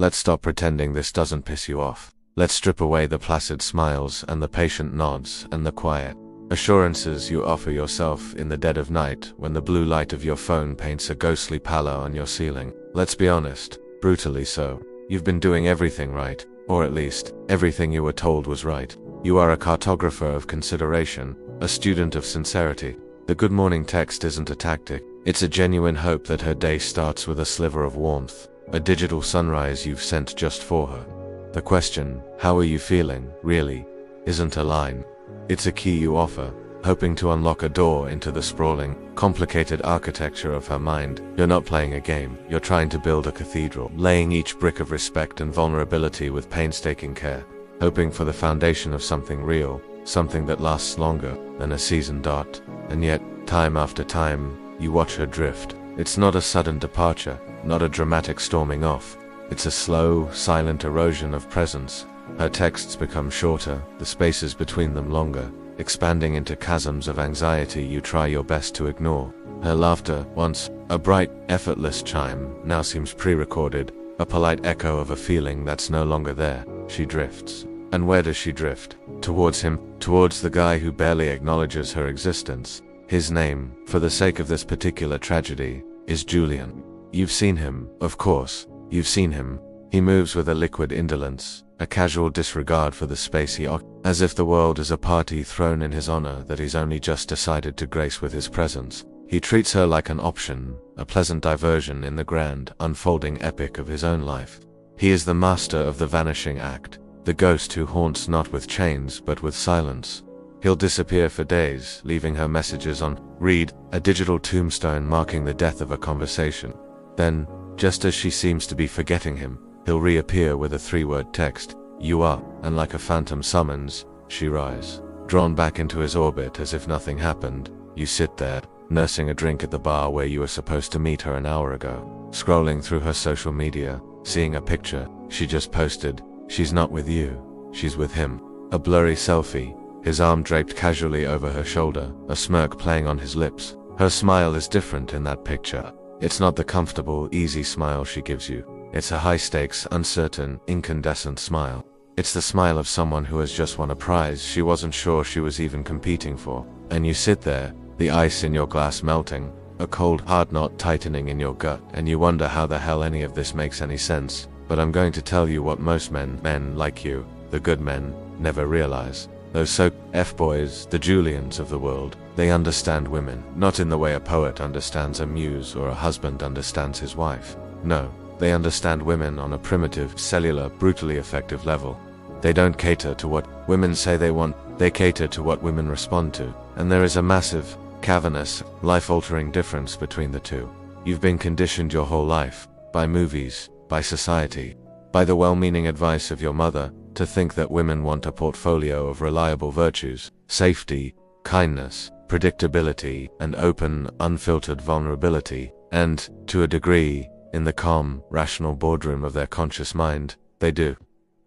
Let's stop pretending this doesn't piss you off. Let's strip away the placid smiles and the patient nods and the quiet assurances you offer yourself in the dead of night when the blue light of your phone paints a ghostly pallor on your ceiling. Let's be honest, brutally so. You've been doing everything right, or at least, everything you were told was right. You are a cartographer of consideration, a student of sincerity. The good morning text isn't a tactic, it's a genuine hope that her day starts with a sliver of warmth, a digital sunrise you've sent just for her. The question, how are you feeling, really, isn't a line. It's a key you offer, hoping to unlock a door into the sprawling, complicated architecture of her mind. You're not playing a game, you're trying to build a cathedral, laying each brick of respect and vulnerability with painstaking care, hoping for the foundation of something real, something that lasts longer than a seasoned dart. And yet, time after time, you watch her drift. It's not a sudden departure, not a dramatic storming off. It's a slow, silent erosion of presence. Her texts become shorter, the spaces between them longer, expanding into chasms of anxiety you try your best to ignore. Her laughter, once a bright, effortless chime, now seems pre-recorded, a polite echo of a feeling that's no longer there. She drifts. And where does she drift? Towards him, towards the guy who barely acknowledges her existence. His name, for the sake of this particular tragedy, is Julian. You've seen him, of course, you've seen him. He moves with a liquid indolence, a casual disregard for the space he occupies, as if the world is a party thrown in his honor that he's only just decided to grace with his presence. He treats her like an option, a pleasant diversion in the grand, unfolding epic of his own life. He is the master of the vanishing act, the ghost who haunts not with chains but with silence. He'll disappear for days, leaving her messages on read, a digital tombstone marking the death of a conversation. Then, just as she seems to be forgetting him, he'll reappear with a 3-word text, "You are," and like a phantom summons, she rise. Drawn back into his orbit as if nothing happened, you sit there, nursing a drink at the bar where you were supposed to meet her an hour ago, scrolling through her social media, seeing a picture she just posted. She's not with you, she's with him. A blurry selfie, his arm draped casually over her shoulder, a smirk playing on his lips. Her smile is different in that picture. It's not the comfortable, easy smile she gives you. It's a high-stakes, uncertain, incandescent smile. It's the smile of someone who has just won a prize she wasn't sure she was even competing for. And you sit there, the ice in your glass melting, a cold hard knot tightening in your gut, and you wonder how the hell any of this makes any sense. But I'm going to tell you what most men like you, the good men, never realize. Those ckboys, the Julians of the world, they understand women, not in the way a poet understands a muse or a husband understands his wife. No. They understand women on a primitive, cellular, brutally effective level. They don't cater to what women say they want, they cater to what women respond to. And there is a massive, cavernous, life-altering difference between the two. You've been conditioned your whole life, by movies, by society, by the well-meaning advice of your mother, to think that women want a portfolio of reliable virtues, safety, kindness, predictability, and open, unfiltered vulnerability. And, to a degree, in the calm, rational boardroom of their conscious mind, they do.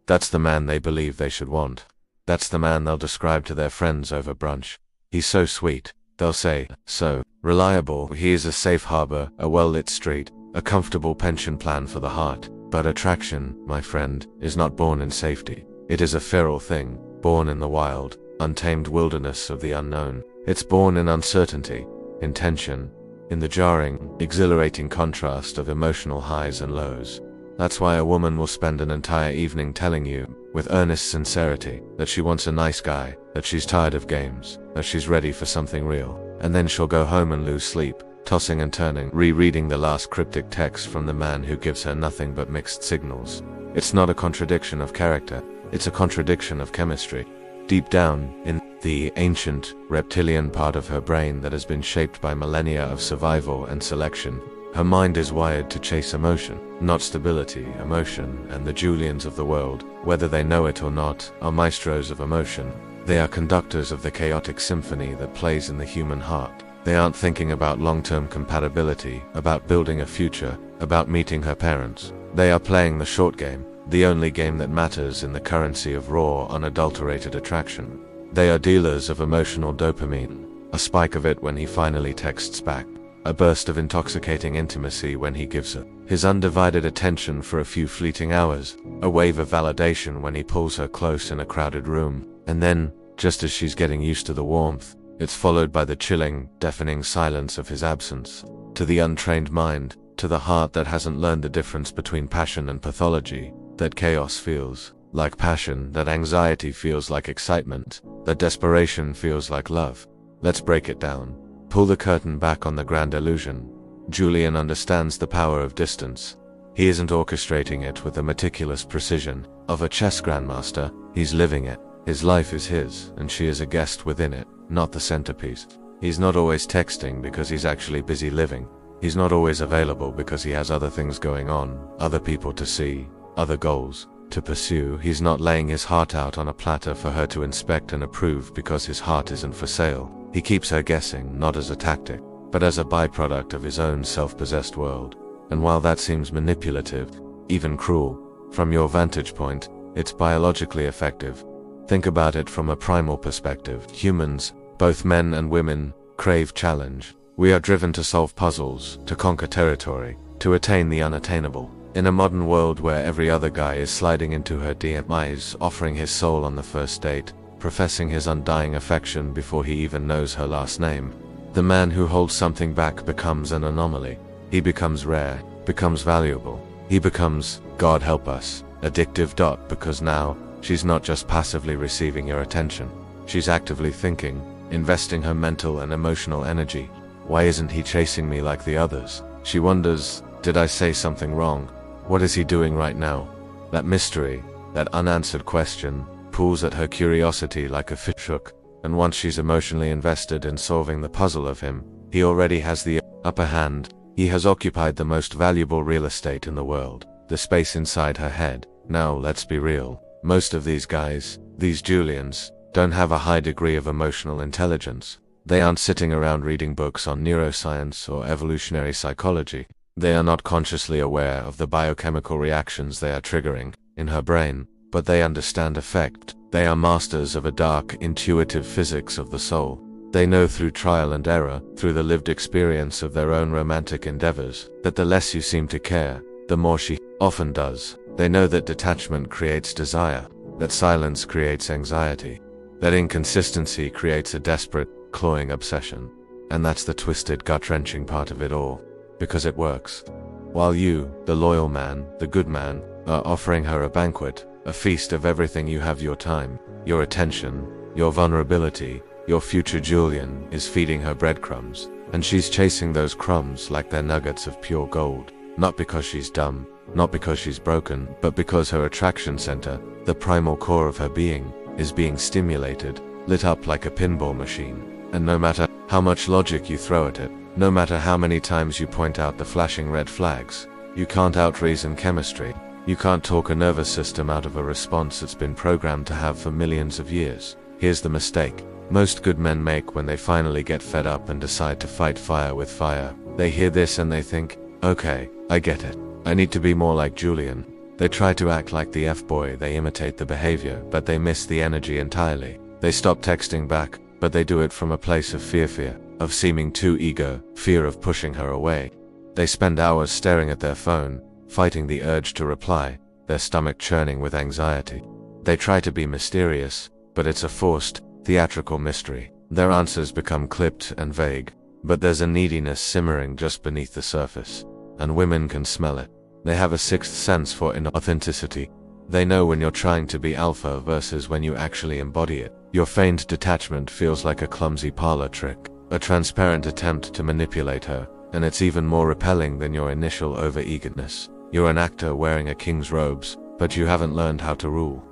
That's the man they believe they should want. That's the man they'll describe to their friends over brunch. He's so sweet, they'll say, so reliable. He is a safe harbor, a well-lit street, a comfortable pension plan for the heart. But attraction, my friend, is not born in safety. It is a feral thing, born in the wild, untamed wilderness of the unknown. It's born in uncertainty, in tension, in the jarring, exhilarating contrast of emotional highs and lows. That's why a woman will spend an entire evening telling you, with earnest sincerity, that she wants a nice guy, that she's tired of games, that she's ready for something real. And then she'll go home and lose sleep, tossing and turning, rereading the last cryptic text from the man who gives her nothing but mixed signals. It's not a contradiction of character, it's a contradiction of chemistry. Deep down, in the ancient, reptilian part of her brain that has been shaped by millennia of survival and selection, her mind is wired to chase emotion, not stability. Emotion, and the Julians of the world, whether they know it or not, are maestros of emotion. They are conductors of the chaotic symphony that plays in the human heart. They aren't thinking about long-term compatibility, about building a future, about meeting her parents. They are playing the short game, the only game that matters in the currency of raw, unadulterated attraction. They are dealers of emotional dopamine, a spike of it when he finally texts back, a burst of intoxicating intimacy when he gives her his undivided attention for a few fleeting hours, a wave of validation when he pulls her close in a crowded room, and then, just as she's getting used to the warmth, it's followed by the chilling, deafening silence of his absence. To the untrained mind, to the heart that hasn't learned the difference between passion and pathology, that chaos feels like passion, that anxiety feels like excitement, that desperation feels like love. Let's break it down. Pull the curtain back on the grand illusion. Julian understands the power of distance. He isn't orchestrating it with the meticulous precision of a chess grandmaster, he's living it. His life is his, and she is a guest within it, not the centerpiece. He's not always texting because he's actually busy living. He's not always available because he has other things going on, other people to see, other goals to pursue. He's not laying his heart out on a platter for her to inspect and approve because his heart isn't for sale. He keeps her guessing, not as a tactic, but as a byproduct of his own self-possessed world. And while that seems manipulative, even cruel, from your vantage point, it's biologically effective. Think about it from a primal perspective. Humans, both men and women, crave challenge. We are driven to solve puzzles, to conquer territory, to attain the unattainable. In a modern world where every other guy is sliding into her DMs, offering his soul on the first date, professing his undying affection before he even knows her last name, the man who holds something back becomes an anomaly. He becomes rare, becomes valuable. He becomes, God help us, addictive. Because now, she's not just passively receiving your attention. She's actively thinking, investing her mental and emotional energy. Why isn't he chasing me like the others? She wonders, did I say something wrong? What is he doing right now? That mystery, that unanswered question, pulls at her curiosity like a fish hook. And once she's emotionally invested in solving the puzzle of him, he already has the upper hand. He has occupied the most valuable real estate in the world, the space inside her head. Now, let's be real. Most of these guys, these Julians, don't have a high degree of emotional intelligence. They aren't sitting around reading books on neuroscience or evolutionary psychology. They are not consciously aware of the biochemical reactions they are triggering in her brain, but they understand affect. They are masters of a dark, intuitive physics of the soul. They know through trial and error, through the lived experience of their own romantic endeavors, that the less you seem to care, the more she often does. They know that detachment creates desire, that silence creates anxiety, that inconsistency creates a desperate, clawing obsession. And that's the twisted, gut-wrenching part of it all, because it works. While you, the loyal man, the good man, are offering her a banquet, a feast of everything you have, your time, your attention, your vulnerability, your future Julian is feeding her breadcrumbs, and she's chasing those crumbs like they're nuggets of pure gold. Not because she's dumb, not because she's broken, but because her attraction center, the primal core of her being, is being stimulated, lit up like a pinball machine. And no matter how much logic you throw at it, no matter how many times you point out the flashing red flags, you can't out-reason chemistry. You can't talk a nervous system out of a response it's been programmed to have for millions of years. Here's the mistake most good men make when they finally get fed up and decide to fight fire with fire. They hear this and they think, okay, I get it. I need to be more like Julian. They try to act like the F-boy, they imitate the behavior, but they miss the energy entirely. They stop texting back, but they do it from a place of fear of seeming too eager, fear of pushing her away. They spend hours staring at their phone, fighting the urge to reply, their stomach churning with anxiety. They try to be mysterious, but it's a forced, theatrical mystery. Their answers become clipped and vague, but there's a neediness simmering just beneath the surface, and women can smell it. They have a sixth sense for inauthenticity. They know when you're trying to be alpha versus when you actually embody it. Your feigned detachment feels like a clumsy parlor trick, a transparent attempt to manipulate her, and it's even more repelling than your initial over-eagerness. You're an actor wearing a king's robes, but you haven't learned how to rule.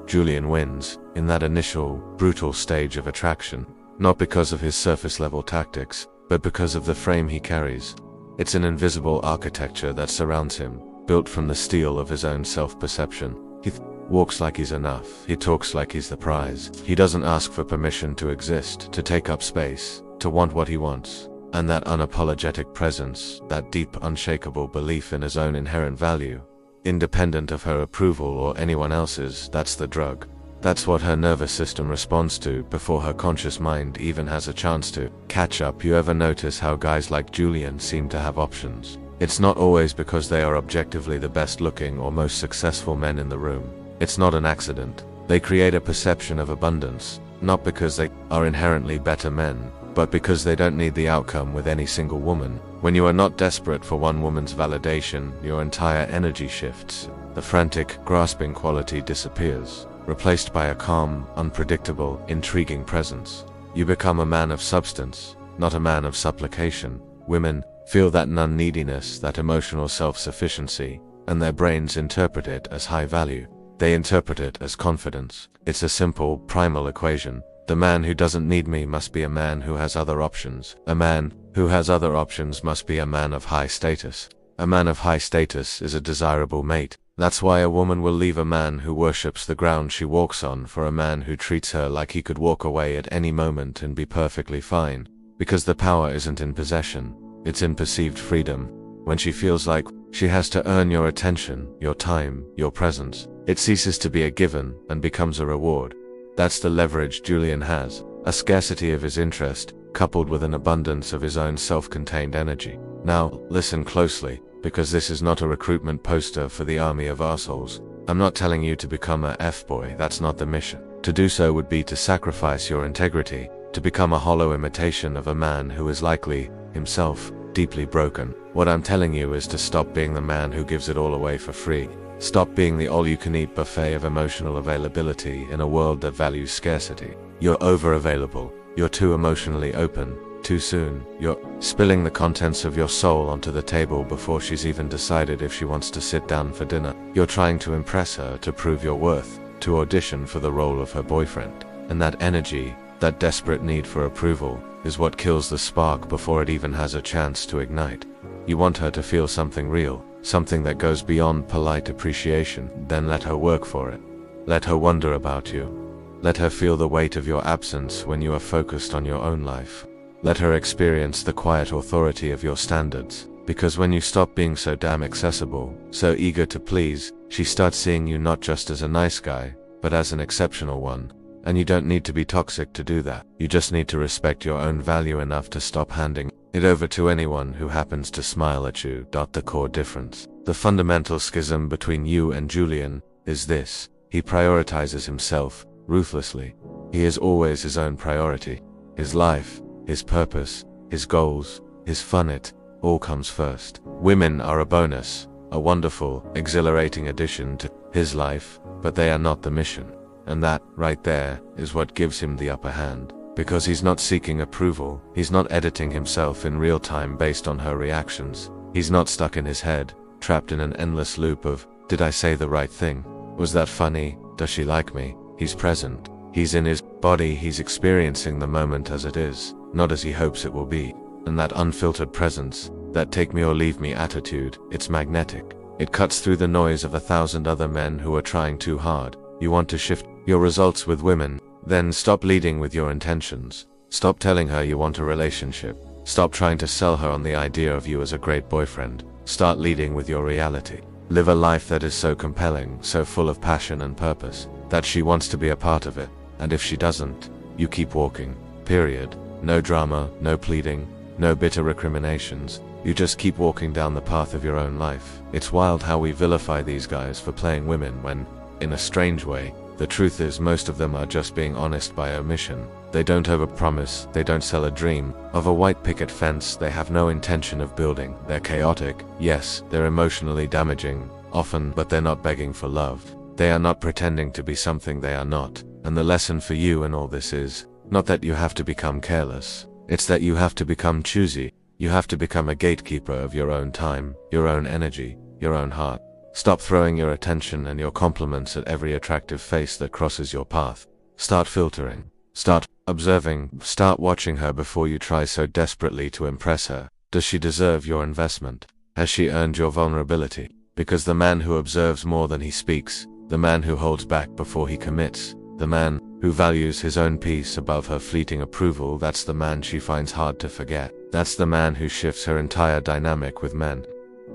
Julian wins, in that initial, brutal stage of attraction, not because of his surface-level tactics, but because of the frame he carries. It's an invisible architecture that surrounds him, built from the steel of his own self-perception. He walks like he's enough, he talks like he's the prize. He doesn't ask for permission to exist, to take up space, to want what he wants. And that unapologetic presence, that deep, unshakable belief in his own inherent value, independent of her approval or anyone else's, that's the drug. That's what her nervous system responds to before her conscious mind even has a chance to catch up. You ever notice how guys like Julian seem to have options? It's not always because they are objectively the best looking or most successful men in the room. It's not an accident. They create a perception of abundance, not because they are inherently better men, but because they don't need the outcome with any single woman. When you are not desperate for one woman's validation, your entire energy shifts. The frantic, grasping quality disappears, replaced by a calm, unpredictable, intriguing presence. You become a man of substance, not a man of supplication. Women feel that non-neediness, that emotional self-sufficiency, and their brains interpret it as high value. They interpret it as confidence. It's a simple, primal equation. The man who doesn't need me must be a man who has other options. A man who has other options must be a man of high status. A man of high status is a desirable mate. That's why a woman will leave a man who worships the ground she walks on for a man who treats her like he could walk away at any moment and be perfectly fine. Because the power isn't in possession, it's in perceived freedom. When she feels like she has to earn your attention, your time, your presence, it ceases to be a given and becomes a reward. That's the leverage Julian has, a scarcity of his interest, coupled with an abundance of his own self-contained energy. Now, listen closely, because this is not a recruitment poster for the army of arseholes. I'm not telling you to become a F-boy, that's not the mission. To do so would be to sacrifice your integrity, to become a hollow imitation of a man who is likely, himself, deeply broken. What I'm telling you is to stop being the man who gives it all away for free. Stop being the all-you-can-eat buffet of emotional availability in a world that values scarcity. You're over-available. You're too emotionally open. Too soon. You're spilling the contents of your soul onto the table before she's even decided if she wants to sit down for dinner. You're trying to impress her, to prove your worth, to audition for the role of her boyfriend. And that energy, that desperate need for approval, is what kills the spark before it even has a chance to ignite. You want her to feel something real, something that goes beyond polite appreciation, then let her work for it. Let her wonder about you. Let her feel the weight of your absence when you are focused on your own life. Let her experience the quiet authority of your standards, because when you stop being so damn accessible, so eager to please, she starts seeing you not just as a nice guy, but as an exceptional one. And you don't need to be toxic to do that. You just need to respect your own value enough to stop handing it over to anyone who happens to smile at you. The core difference, the fundamental schism between you and Julian, is this: he prioritizes himself ruthlessly. He is always his own priority. His life, his purpose, his goals, his fun, it all comes first. Women are a bonus, a wonderful, exhilarating addition to his life, but they are not the mission. And that, right there, is what gives him the upper hand. Because he's not seeking approval, he's not editing himself in real time based on her reactions. He's not stuck in his head, trapped in an endless loop of, did I say the right thing? Was that funny? Does she like me? He's present. He's in his body, he's experiencing the moment as it is, not as he hopes it will be. And that unfiltered presence, that take me or leave me attitude, it's magnetic. It cuts through the noise of 1,000 other men who are trying too hard. You want to shift your results with women, then stop leading with your intentions. Stop telling her you want a relationship. Stop trying to sell her on the idea of you as a great boyfriend. Start leading with your reality. Live a life that is so compelling, so full of passion and purpose, that she wants to be a part of it. And if she doesn't, you keep walking. Period. No drama, no pleading, no bitter recriminations. You just keep walking down the path of your own life. It's wild how we vilify these guys for playing women when, in a strange way, the truth is most of them are just being honest by omission. They don't overpromise, they don't sell a dream of a white picket fence they have no intention of building. They're chaotic, yes, they're emotionally damaging, often, but they're not begging for love. They are not pretending to be something they are not. And the lesson for you in all this is, not that you have to become careless, it's that you have to become choosy. You have to become a gatekeeper of your own time, your own energy, your own heart. Stop throwing your attention and your compliments at every attractive face that crosses your path. Start filtering. Start observing. Start watching her before you try so desperately to impress her. Does she deserve your investment? Has she earned your vulnerability? Because the man who observes more than he speaks, the man who holds back before he commits, the man who values his own peace above her fleeting approval, that's the man she finds hard to forget. That's the man who shifts her entire dynamic with men.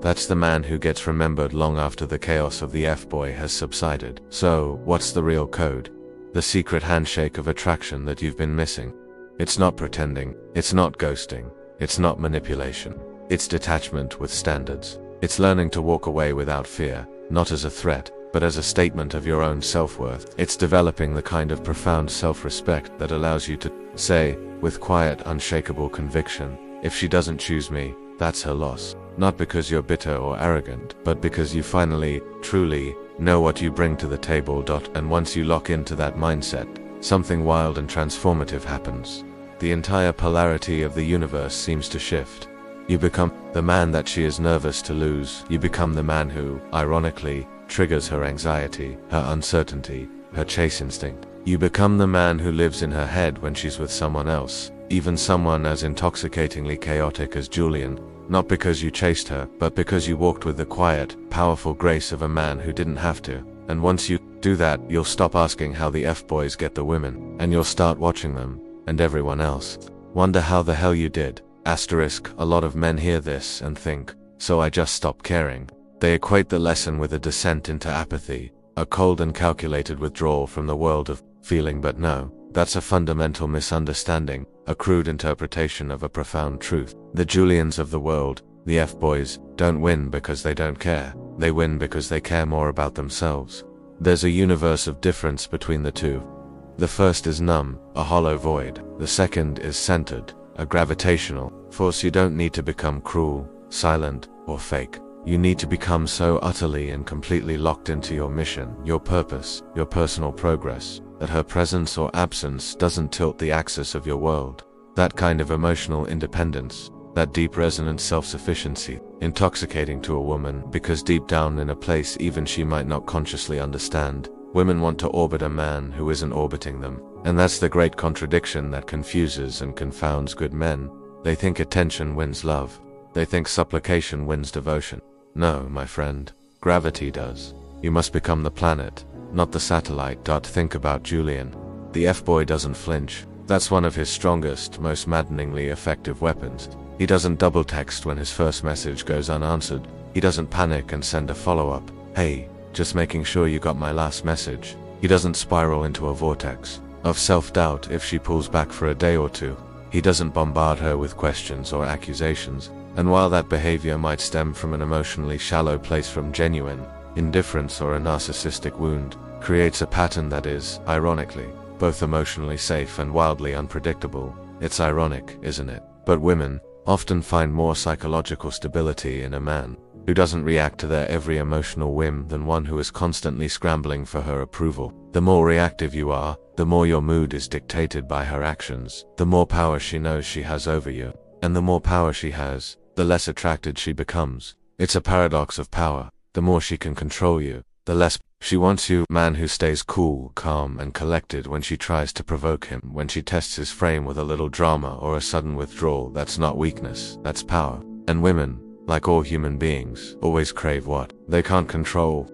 That's the man who gets remembered long after the chaos of the F-boy has subsided. So, what's the real code? The secret handshake of attraction that you've been missing. It's not pretending, it's not ghosting, it's not manipulation. It's detachment with standards. It's learning to walk away without fear, not as a threat, but as a statement of your own self-worth. It's developing the kind of profound self-respect that allows you to say, with quiet, unshakable conviction, if she doesn't choose me, that's her loss. Not because you're bitter or arrogant, but because you finally, truly, know what you bring to the table. And once you lock into that mindset, something wild and transformative happens. The entire polarity of the universe seems to shift. You become the man that she is nervous to lose. You become the man who, ironically, triggers her anxiety, her uncertainty, her chase instinct. You become the man who lives in her head when she's with someone else, even someone as intoxicatingly chaotic as Julian. Not because you chased her, but because you walked with the quiet, powerful grace of a man who didn't have to. And once you do that, you'll stop asking how the F-boys get the women, and you'll start watching them, and everyone else. Wonder how the hell you did. Asterisk, a lot of men hear this and think, so I just stopped caring. They equate the lesson with a descent into apathy, a cold and calculated withdrawal from the world of feeling. But no, that's a fundamental misunderstanding, a crude interpretation of a profound truth. The Julians of the world, the F-boys, don't win because they don't care. They win because they care more about themselves. There's a universe of difference between the two. The first is numb, a hollow void. The second is centered, a gravitational force. You don't need to become cruel, silent, or fake. You need to become so utterly and completely locked into your mission, your purpose, your personal progress, that her presence or absence doesn't tilt the axis of your world. That kind of emotional independence, that deep resonant self-sufficiency, intoxicating to a woman, because deep down in a place even she might not consciously understand, women want to orbit a man who isn't orbiting them. And that's the great contradiction that confuses and confounds good men. They think attention wins love. They think supplication wins devotion. No, my friend, gravity does. You must become the planet, not the satellite. Think about Julian. The F-boy doesn't flinch. That's one of his strongest, most maddeningly effective weapons. He doesn't double text when his first message goes unanswered. He doesn't panic and send a follow-up. Hey, just making sure you got my last message. He doesn't spiral into a vortex of self-doubt if she pulls back for a day or two. He doesn't bombard her with questions or accusations. And while that behavior might stem from an emotionally shallow place, from genuine indifference or a narcissistic wound, creates a pattern that is, ironically, both emotionally safe and wildly unpredictable. It's ironic, isn't it? But women often find more psychological stability in a man who doesn't react to their every emotional whim than one who is constantly scrambling for her approval. The more reactive you are, the more your mood is dictated by her actions, the more power she knows she has over you. And the more power she has, the less attracted she becomes. It's a paradox of power. The more she can control you, the less she wants you. Man who stays cool, calm, and collected when she tries to provoke him, when she tests his frame with a little drama or a sudden withdrawal, that's not weakness, that's power. And women, like all human beings, always crave what they can't control.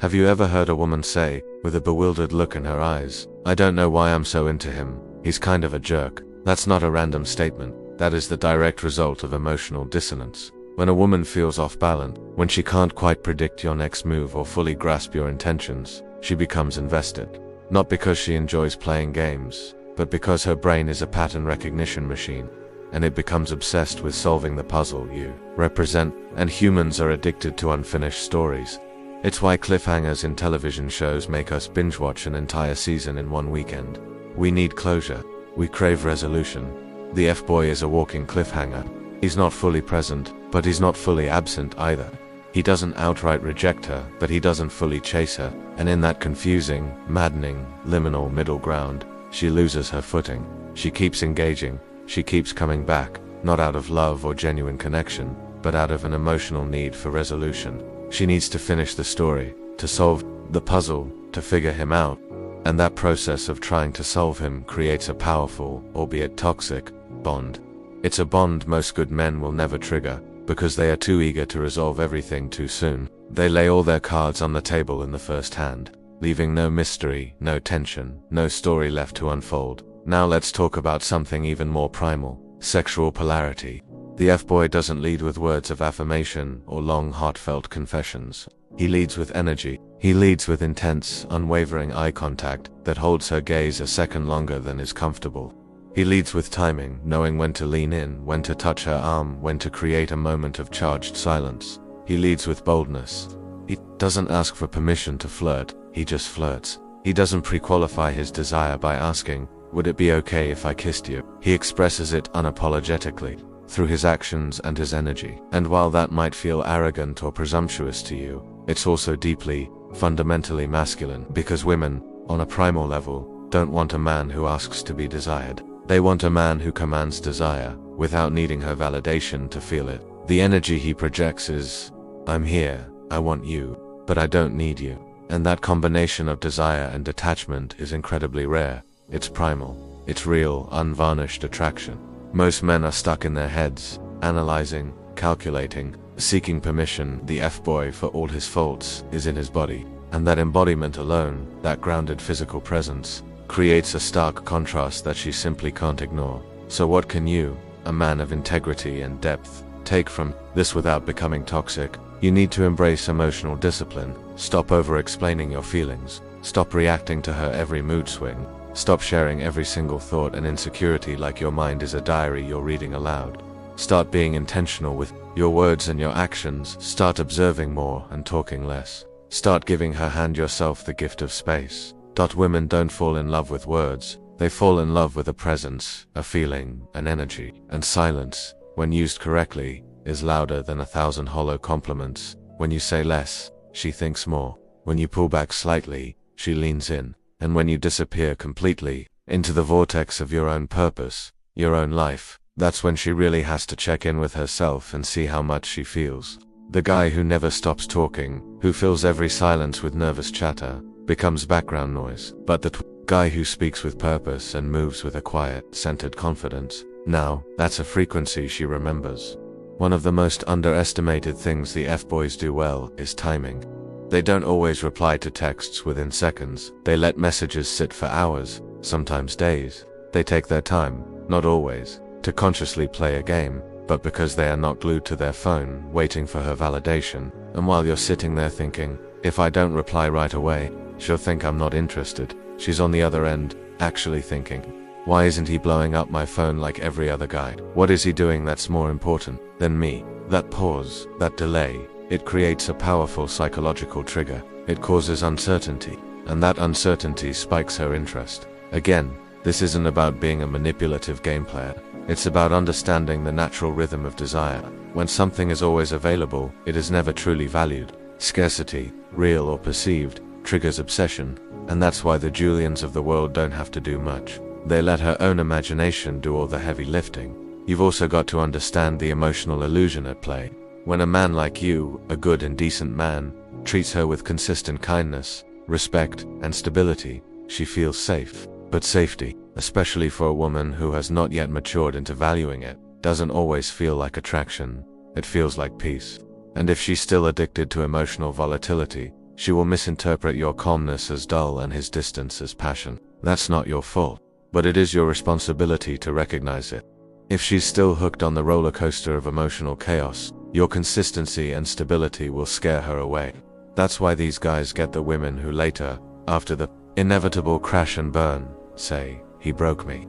Have you ever heard a woman say, with a bewildered look in her eyes, I don't know why I'm so into him, he's kind of a jerk? That's not a random statement. That is the direct result of emotional dissonance. When a woman feels off balance, when she can't quite predict your next move or fully grasp your intentions, she becomes invested. Not because she enjoys playing games, but because her brain is a pattern recognition machine, and it becomes obsessed with solving the puzzle you represent. And humans are addicted to unfinished stories. It's why cliffhangers in television shows make us binge-watch an entire season in one weekend. We need closure. We crave resolution. The F-boy is a walking cliffhanger. He's not fully present, but he's not fully absent either. He doesn't outright reject her, but he doesn't fully chase her. And in that confusing, maddening, liminal middle ground, she loses her footing. She keeps engaging. She keeps coming back, not out of love or genuine connection, but out of an emotional need for resolution. She needs to finish the story, to solve the puzzle, to figure him out. And that process of trying to solve him creates a powerful, albeit toxic, bond. It's a bond most good men will never trigger, because they are too eager to resolve everything too soon. They lay all their cards on the table in the first hand, leaving no mystery, no tension, no story left to unfold. Now let's talk about something even more primal: sexual polarity. The F-boy doesn't lead with words of affirmation or long heartfelt confessions. He leads with energy. He leads with intense, unwavering eye contact that holds her gaze a second longer than is comfortable. He leads with timing, knowing when to lean in, when to touch her arm, when to create a moment of charged silence. He leads with boldness. He doesn't ask for permission to flirt, he just flirts. He doesn't pre-qualify his desire by asking, "Would it be okay if I kissed you?" He expresses it unapologetically, through his actions and his energy. And while that might feel arrogant or presumptuous to you, it's also deeply, fundamentally masculine, because women, on a primal level, don't want a man who asks to be desired. They want a man who commands desire, without needing her validation to feel it. The energy he projects is, "I'm here, I want you, but I don't need you." And that combination of desire and detachment is incredibly rare. It's primal. It's real, unvarnished attraction. Most men are stuck in their heads, analyzing, calculating, seeking permission. The F-boy, for all his faults, is in his body. And that embodiment alone, that grounded physical presence, creates a stark contrast that she simply can't ignore. So what can you, a man of integrity and depth, take from this without becoming toxic? You need to embrace emotional discipline. Stop over-explaining your feelings. Stop reacting to her every mood swing. Stop sharing every single thought and insecurity like your mind is a diary you're reading aloud. Start being intentional with your words and your actions. Start observing more and talking less. Start giving her hand yourself the gift of space. Women don't fall in love with words. They fall in love with a presence, a feeling, an energy. And silence, when used correctly, is louder than 1,000 hollow compliments. When you say less, she thinks more. When you pull back slightly, she leans in. And when you disappear completely into the vortex of your own purpose, your own life, that's when she really has to check in with herself and see how much she feels. The guy who never stops talking, who fills every silence with nervous chatter, becomes background noise. But the guy who speaks with purpose and moves with a quiet, centered confidence, now, that's a frequency she remembers. One of the most underestimated things the F-boys do well is timing. They don't always reply to texts within seconds. They let messages sit for hours, sometimes days. They take their time, not always, to consciously play a game, but because they are not glued to their phone, waiting for her validation. And while you're sitting there thinking, if I don't reply right away, she'll think I'm not interested, she's on the other end, actually thinking, why isn't he blowing up my phone like every other guy? What is he doing that's more important than me? That pause, that delay, it creates a powerful psychological trigger. It causes uncertainty, and that uncertainty spikes her interest. Again, this isn't about being a manipulative game player. It's about understanding the natural rhythm of desire. When something is always available, it is never truly valued. Scarcity, real or perceived, triggers obsession, and that's why the Julians of the world don't have to do much. They let her own imagination do all the heavy lifting. You've also got to understand the emotional illusion at play. When a man like you, a good and decent man, treats her with consistent kindness, respect, and stability, she feels safe. But safety, especially for a woman who has not yet matured into valuing it, doesn't always feel like attraction. It feels like peace. And if she's still addicted to emotional volatility, she will misinterpret your calmness as dull and his distance as passion. That's not your fault, but it is your responsibility to recognize it. If she's still hooked on the roller coaster of emotional chaos, your consistency and stability will scare her away. That's why these guys get the women who later, after the inevitable crash and burn, say, "He broke me."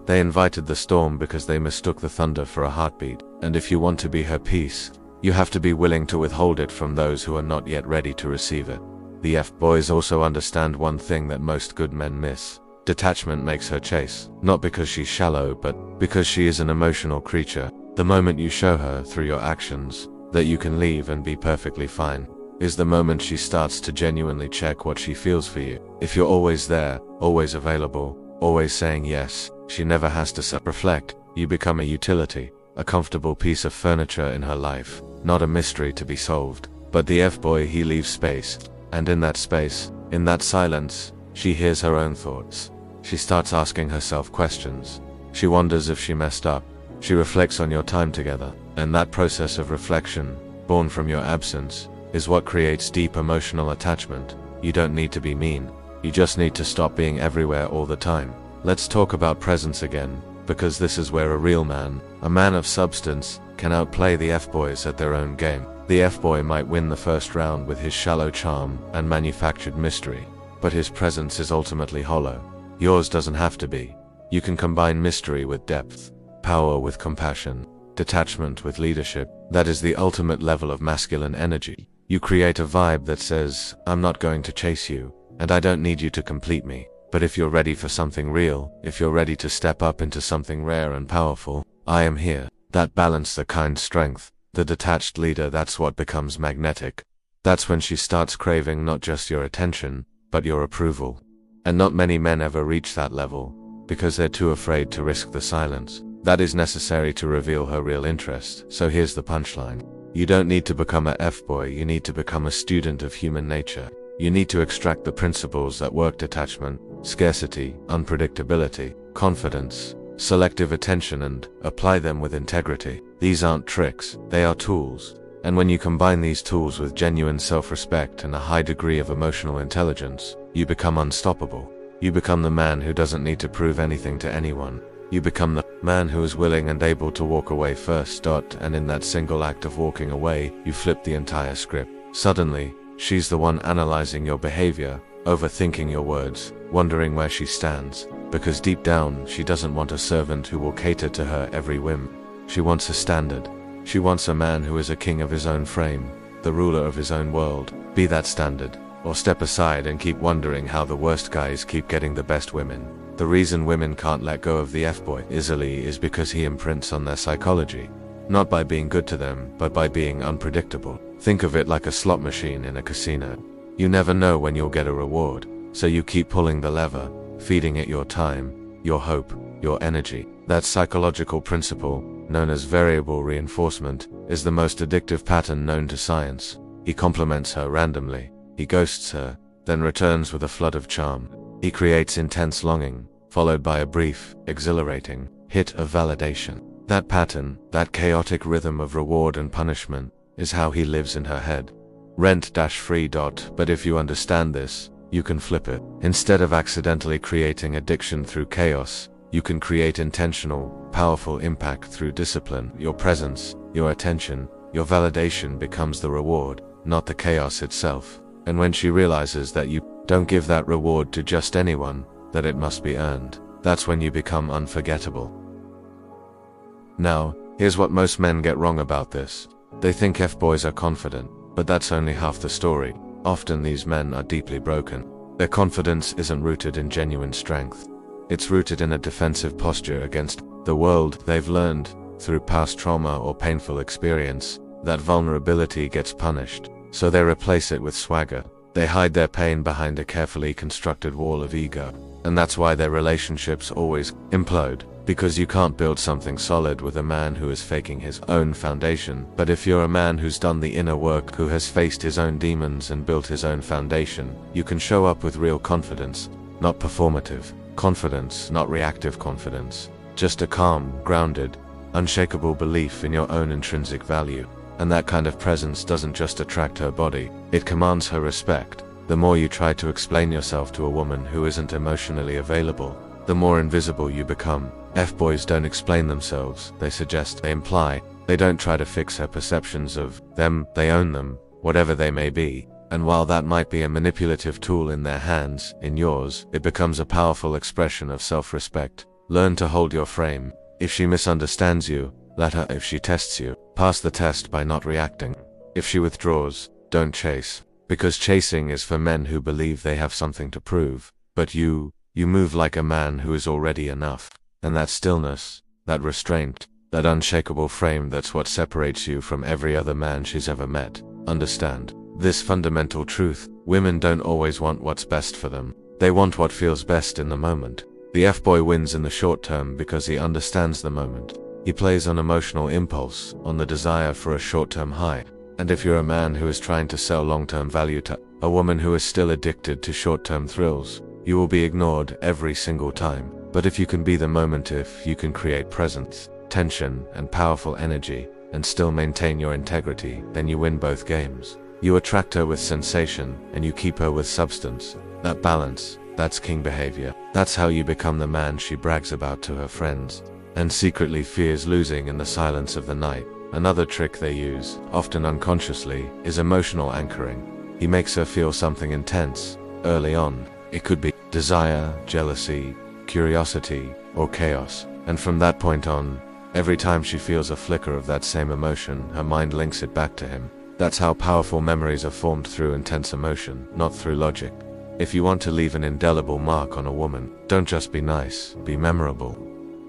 They invited the storm because they mistook the thunder for a heartbeat. And if you want to be her peace, you have to be willing to withhold it from those who are not yet ready to receive it. The F-boys also understand one thing that most good men miss. Detachment makes her chase, not because she's shallow, but because she is an emotional creature. The moment you show her, through your actions, that you can leave and be perfectly fine, is the moment she starts to genuinely check what she feels for you. If you're always there, always available, always saying yes, she never has to self-reflect. You become a utility, a comfortable piece of furniture in her life, not a mystery to be solved. But the F-boy, he leaves space, and in that space, in that silence, she hears her own thoughts. She starts asking herself questions. She wonders if she messed up. She reflects on your time together, and that process of reflection, born from your absence, is what creates deep emotional attachment. You don't need to be mean. You just need to stop being everywhere all the time. Let's talk about presence again, because this is where a real man, a man of substance, can outplay the F-boys at their own game. The F-boy might win the first round with his shallow charm and manufactured mystery, but his presence is ultimately hollow. Yours doesn't have to be. You can combine mystery with depth, power with compassion, detachment with leadership. That is the ultimate level of masculine energy. You create a vibe that says, I'm not going to chase you, and I don't need you to complete me. But if you're ready for something real, if you're ready to step up into something rare and powerful, I am here. That balance, the kind strength, the detached leader, that's what becomes magnetic. That's when she starts craving not just your attention, but your approval. And not many men ever reach that level, because they're too afraid to risk the silence that is necessary to reveal her real interest. So here's the punchline. You don't need to become a F-boy, you need to become a student of human nature. You need to extract the principles that work: detachment, scarcity, unpredictability, confidence, selective attention, and apply them with integrity. These aren't tricks, they are tools. And when you combine these tools with genuine self-respect and a high degree of emotional intelligence, you become unstoppable. You become the man who doesn't need to prove anything to anyone. You become the man who is willing and able to walk away first. And in that single act of walking away, you flip the entire script. Suddenly, she's the one analyzing your behavior, overthinking your words, wondering where she stands. Because deep down, she doesn't want a servant who will cater to her every whim. She wants a standard. She wants a man who is a king of his own frame, the ruler of his own world. Be that standard, or step aside and keep wondering how the worst guys keep getting the best women. The reason women can't let go of the F-boy easily is because he imprints on their psychology. Not by being good to them, but by being unpredictable. Think of it like a slot machine in a casino. You never know when you'll get a reward, so you keep pulling the lever, feeding it your time, your hope, your energy. That psychological principle, known as variable reinforcement, is the most addictive pattern known to science. He compliments her randomly, he ghosts her, then returns with a flood of charm. He creates intense longing, followed by a brief, exhilarating hit of validation. That pattern, that chaotic rhythm of reward and punishment, is how he lives in her head. Rent-free. But if you understand this, you can flip it. Instead of accidentally creating addiction through chaos, you can create intentional, powerful impact through discipline. Your presence, your attention, your validation becomes the reward, not the chaos itself. And when she realizes that you don't give that reward to just anyone, that it must be earned, that's when you become unforgettable. Now, here's what most men get wrong about this. They think F-boys are confident, but that's only half the story. Often these men are deeply broken. Their confidence isn't rooted in genuine strength. It's rooted in a defensive posture against the world. They've learned, through past trauma or painful experience, that vulnerability gets punished, so they replace it with swagger. They hide their pain behind a carefully constructed wall of ego. And that's why their relationships always implode. Because you can't build something solid with a man who is faking his own foundation. But if you're a man who's done the inner work, who has faced his own demons and built his own foundation, you can show up with real confidence, not performative confidence, not reactive confidence, just a calm, grounded, unshakable belief in your own intrinsic value. And that kind of presence doesn't just attract her body, it commands her respect. The more you try to explain yourself to a woman who isn't emotionally available, the more invisible you become. F-boys don't explain themselves, they suggest, they imply. They don't try to fix her perceptions of them, they own them, whatever they may be. And while that might be a manipulative tool in their hands, in yours, it becomes a powerful expression of self-respect. Learn to hold your frame. If she misunderstands you, let her. If she tests you, pass the test by not reacting. If she withdraws, don't chase. Because chasing is for men who believe they have something to prove. But you move like a man who is already enough. And that stillness, that restraint, that unshakable frame, that's what separates you from every other man she's ever met. Understand this fundamental truth: women don't always want what's best for them. They want what feels best in the moment. The F-boy wins in the short term because he understands the moment. He plays on emotional impulse, on the desire for a short-term high. And if you're a man who is trying to sell long-term value to a woman who is still addicted to short-term thrills, you will be ignored every single time. But if you can be the moment, if you can create presence, tension, and powerful energy, and still maintain your integrity, then you win both games. You attract her with sensation, and you keep her with substance. That balance, that's king behavior. That's how you become the man she brags about to her friends, and secretly fears losing in the silence of the night. Another trick they use, often unconsciously, is emotional anchoring. He makes her feel something intense, early on. It could be desire, jealousy, curiosity, or chaos. And from that point on, every time she feels a flicker of that same emotion, her mind links it back to him. That's how powerful memories are formed, through intense emotion, not through logic. If you want to leave an indelible mark on a woman, don't just be nice, be memorable.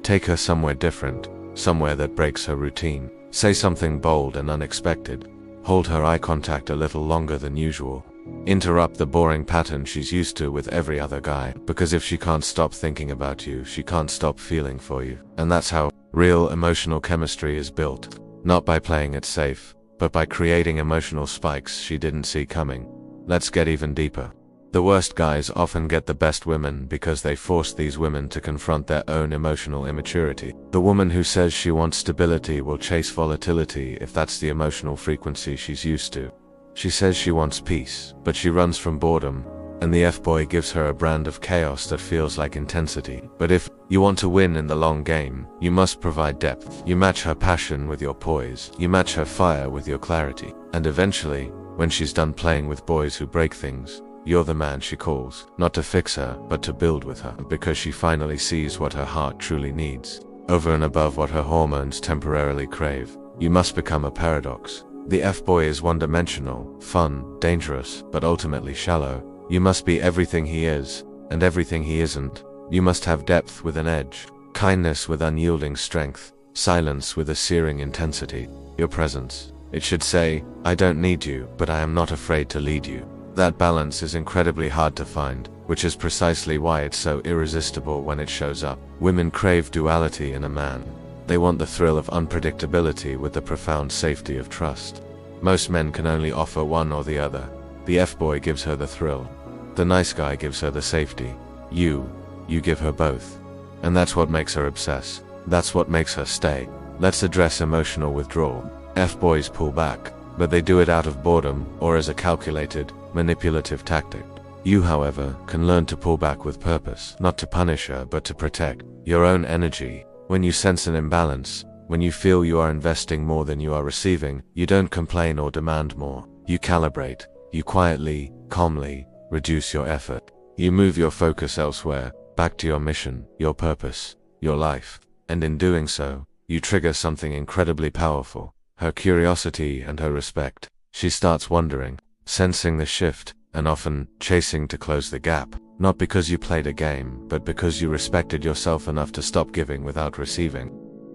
Take her somewhere different, somewhere that breaks her routine. Say something bold and unexpected. Hold her eye contact a little longer than usual. Interrupt the boring pattern she's used to with every other guy, because if she can't stop thinking about you, she can't stop feeling for you. And that's how real emotional chemistry is built. Not by playing it safe, but by creating emotional spikes she didn't see coming. Let's get even deeper. The worst guys often get the best women because they force these women to confront their own emotional immaturity. The woman who says she wants stability will chase volatility if that's the emotional frequency she's used to. She says she wants peace, but she runs from boredom, and the F-boy gives her a brand of chaos that feels like intensity. But if you want to win in the long game, you must provide depth. You match her passion with your poise. You match her fire with your clarity. And eventually, when she's done playing with boys who break things, you're the man she calls, not to fix her, but to build with her, because she finally sees what her heart truly needs, over and above what her hormones temporarily crave. You must become a paradox. The F-boy is one-dimensional, fun, dangerous, but ultimately shallow. You must be everything he is, and everything he isn't. You must have depth with an edge, kindness with unyielding strength, silence with a searing intensity. Your presence, it should say, I don't need you, but I am not afraid to lead you. That balance is incredibly hard to find, which is precisely why it's so irresistible when it shows up. Women crave duality in a man. They want the thrill of unpredictability with the profound safety of trust. Most men can only offer one or the other. The F-boy gives her the thrill. The nice guy gives her the safety. You give her both. And that's what makes her obsess. That's what makes her stay. Let's address emotional withdrawal. F-boys pull back, but they do it out of boredom or as a calculated, manipulative tactic. You, however, can learn to pull back with purpose, not to punish her, but to protect your own energy. When you sense an imbalance, when you feel you are investing more than you are receiving, you don't complain or demand more. You calibrate. You quietly, calmly, reduce your effort. You move your focus elsewhere, back to your mission, your purpose, your life. And in doing so, you trigger something incredibly powerful. Her curiosity and her respect. She starts wondering, sensing the shift, and often chasing to close the gap. Not because you played a game, but because you respected yourself enough to stop giving without receiving.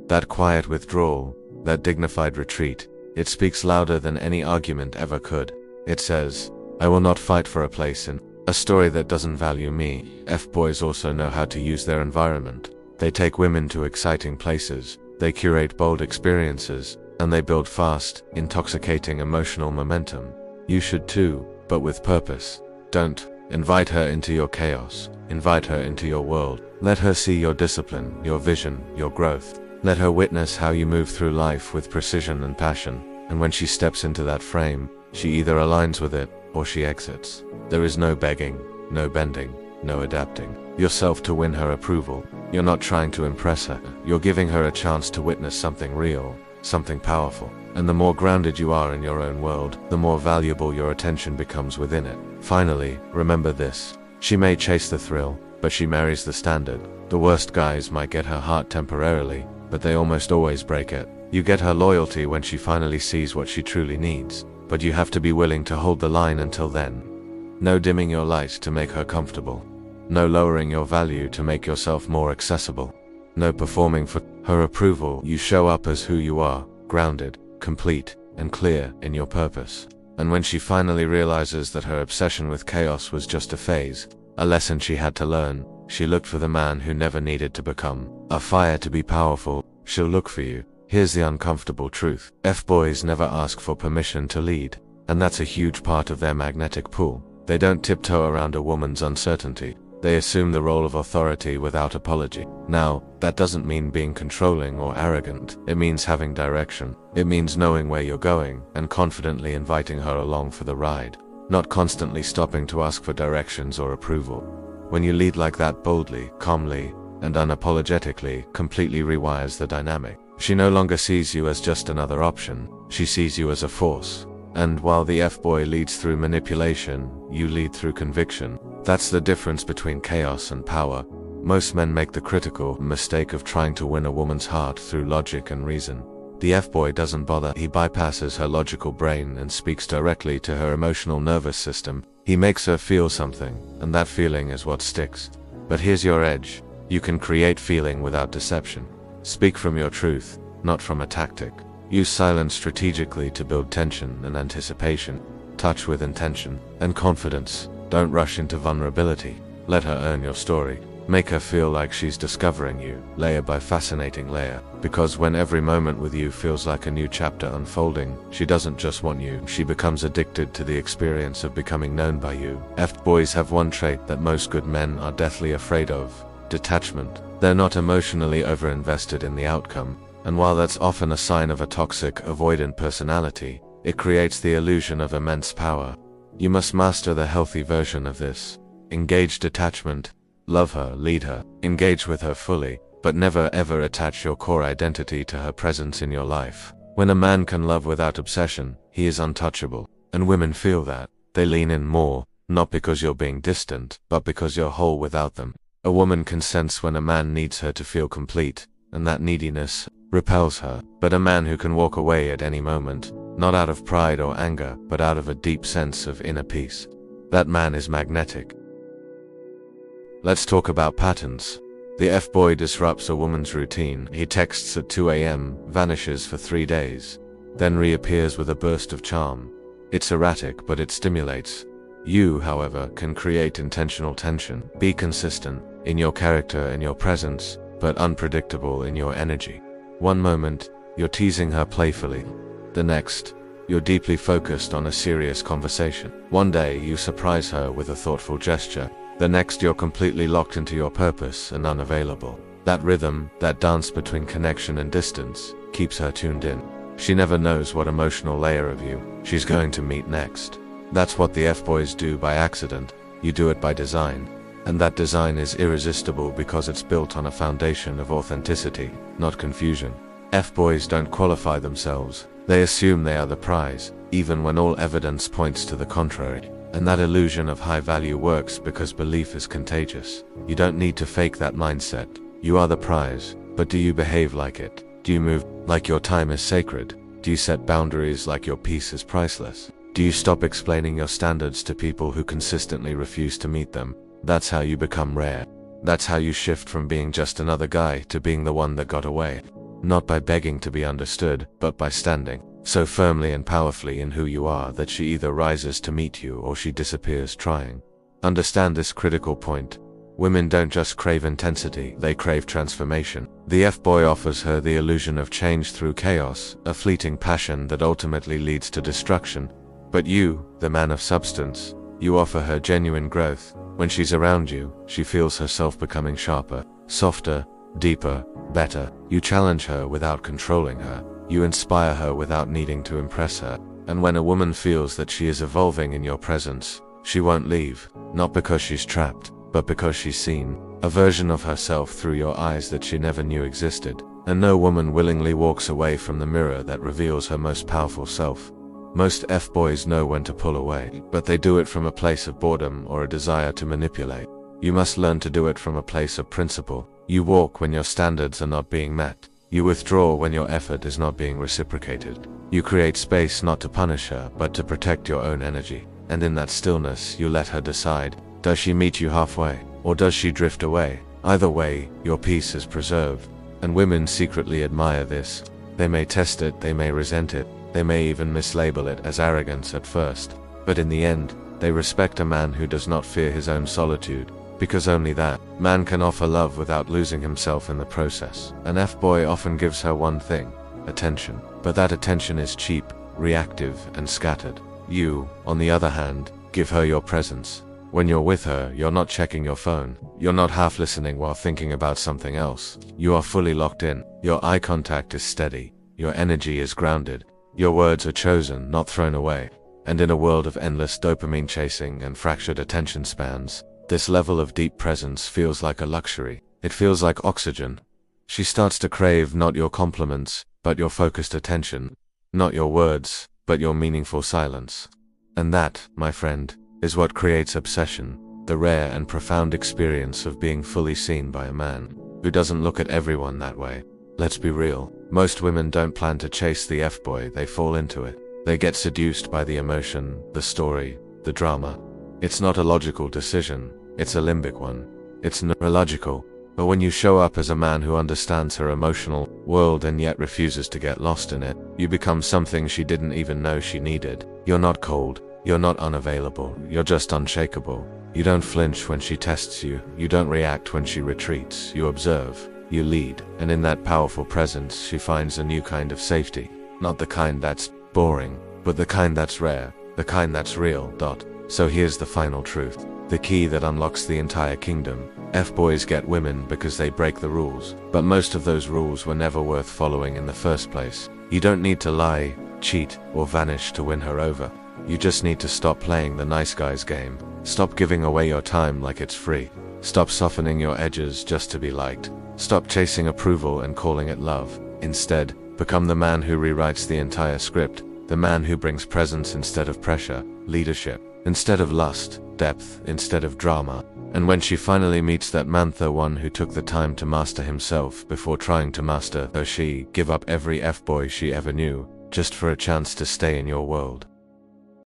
That quiet withdrawal, that dignified retreat, it speaks louder than any argument ever could. It says, I will not fight for a place in a story that doesn't value me. F-boys also know how to use their environment. They take women to exciting places, they curate bold experiences, and they build fast, intoxicating emotional momentum. You should too, but with purpose. Don't invite her into your chaos. Invite her into your world. Let her see your discipline, your vision, your growth. Let her witness how you move through life with precision and passion. And when she steps into that frame, she either aligns with it, or she exits. There is no begging, no bending, no adapting yourself to win her approval. You're not trying to impress her. You're giving her a chance to witness something real, something powerful. And the more grounded you are in your own world, the more valuable your attention becomes within it. Finally, remember this. She may chase the thrill, but she marries the standard. The worst guys might get her heart temporarily, but they almost always break it. You get her loyalty when she finally sees what she truly needs, but you have to be willing to hold the line until then. No dimming your light to make her comfortable. No lowering your value to make yourself more accessible. No performing for her approval. You show up as who you are, grounded, complete, and clear in your purpose. And when she finally realizes that her obsession with chaos was just a phase, a lesson she had to learn, she looked for the man who never needed to become a fire to be powerful. She'll look for you. Here's the uncomfortable truth. F-boys never ask for permission to lead, and that's a huge part of their magnetic pull. They don't tiptoe around a woman's uncertainty. They assume the role of authority without apology. Now, that doesn't mean being controlling or arrogant. It means having direction. It means knowing where you're going and confidently inviting her along for the ride, not constantly stopping to ask for directions or approval. When you lead like that, boldly, calmly, and unapologetically, completely rewires the dynamic. She no longer sees you as just another option. She sees you as a force. And while the F-boy leads through manipulation, you lead through conviction. That's the difference between chaos and power. Most men make the critical mistake of trying to win a woman's heart through logic and reason. The F-boy doesn't bother. He bypasses her logical brain and speaks directly to her emotional nervous system. He makes her feel something, and that feeling is what sticks. But here's your edge. You can create feeling without deception. Speak from your truth, not from a tactic. Use silence strategically to build tension and anticipation. Touch with intention and confidence. Don't rush into vulnerability. Let her earn your story. Make her feel like she's discovering you, layer by fascinating layer. Because when every moment with you feels like a new chapter unfolding, she doesn't just want you, she becomes addicted to the experience of becoming known by you. F-boys have one trait that most good men are deathly afraid of: detachment. They're not emotionally overinvested in the outcome, and while that's often a sign of a toxic, avoidant personality, it creates the illusion of immense power. You must master the healthy version of this. Engage detachment. Love her, lead her, engage with her fully, but never ever attach your core identity to her presence in your life. When a man can love without obsession, he is untouchable, and women feel that. They lean in more, not because you're being distant, but because you're whole without them. A woman can sense when a man needs her to feel complete, and that neediness repels her. But a man who can walk away at any moment, not out of pride or anger, but out of a deep sense of inner peace, that man is magnetic. Let's talk about patterns. The F-boy disrupts a woman's routine. He texts at 2 a.m., vanishes for 3 days, then reappears with a burst of charm. It's erratic, but it stimulates. You, however, can create intentional tension. Be consistent in your character and your presence, but unpredictable in your energy. One moment, you're teasing her playfully. The next, you're deeply focused on a serious conversation. One day, you surprise her with a thoughtful gesture. The next, you're completely locked into your purpose and unavailable. That rhythm, that dance between connection and distance, keeps her tuned in. She never knows what emotional layer of you she's going to meet next. That's what the F-boys do by accident. You do it by design. And that design is irresistible because it's built on a foundation of authenticity, not confusion. F-boys don't qualify themselves. They assume they are the prize, even when all evidence points to the contrary. And that illusion of high value works because belief is contagious. You don't need to fake that mindset. You are the prize, but do you behave like it? Do you move like your time is sacred? Do you set boundaries like your peace is priceless? Do you stop explaining your standards to people who consistently refuse to meet them? That's how you become rare. That's how you shift from being just another guy to being the one that got away. Not by begging to be understood, but by standing so firmly and powerfully in who you are that she either rises to meet you or she disappears trying. Understand this critical point. Women don't just crave intensity, they crave transformation. The F-boy offers her the illusion of change through chaos, a fleeting passion that ultimately leads to destruction. But you, the man of substance, you offer her genuine growth. When she's around you, she feels herself becoming sharper, softer, deeper, better. You challenge her without controlling her. You inspire her without needing to impress her. And when a woman feels that she is evolving in your presence, she won't leave, not because she's trapped, but because she's seen a version of herself through your eyes that she never knew existed. And no woman willingly walks away from the mirror that reveals her most powerful self. Most F-boys know when to pull away, but they do it from a place of boredom or a desire to manipulate. You must learn to do it from a place of principle. You walk when your standards are not being met. You withdraw when your effort is not being reciprocated. You create space not to punish her, but to protect your own energy. And in that stillness, you let her decide, does she meet you halfway, or does she drift away? Either way, your peace is preserved. And women secretly admire this. They may test it, they may resent it, they may even mislabel it as arrogance at first. But in the end, they respect a man who does not fear his own solitude. Because only that man can offer love without losing himself in the process. An F-boy often gives her one thing: attention. But that attention is cheap, reactive, and scattered. You, on the other hand, give her your presence. When you're with her, you're not checking your phone. You're not half listening while thinking about something else. You are fully locked in. Your eye contact is steady. Your energy is grounded. Your words are chosen, not thrown away. And in a world of endless dopamine chasing and fractured attention spans, this level of deep presence feels like a luxury. It feels like oxygen. She starts to crave not your compliments, but your focused attention. Not your words, but your meaningful silence. And that, my friend, is what creates obsession. the rare and profound experience of being fully seen by a man who doesn't look at everyone that way. Let's be real, most women don't plan to chase the F-boy, they fall into it. They get seduced by the emotion, the story, the drama. It's not a logical decision, it's a limbic one. It's neurological. But when you show up as a man who understands her emotional world and yet refuses to get lost in it, you become something she didn't even know she needed. You're not cold, you're not unavailable, you're just unshakable. You don't flinch when she tests you, you don't react when she retreats, you observe, you lead, and in that powerful presence she finds a new kind of safety. Not the kind that's boring, but the kind that's rare, the kind that's real. So here's the final truth, the key that unlocks the entire kingdom. F-boys get women because they break the rules, but most of those rules were never worth following in the first place. You don't need to lie, cheat, or vanish to win her over. You just need to stop playing the nice guy's game. Stop giving away your time like it's free. Stop softening your edges just to be liked. Stop chasing approval and calling it love. Instead, become the man who rewrites the entire script, the man who brings presence instead of pressure, leadership instead of lust, depth instead of drama. And when she finally meets that man, the one who took the time to master himself before trying to master her, she give up every F-boy she ever knew, just for a chance to stay in your world.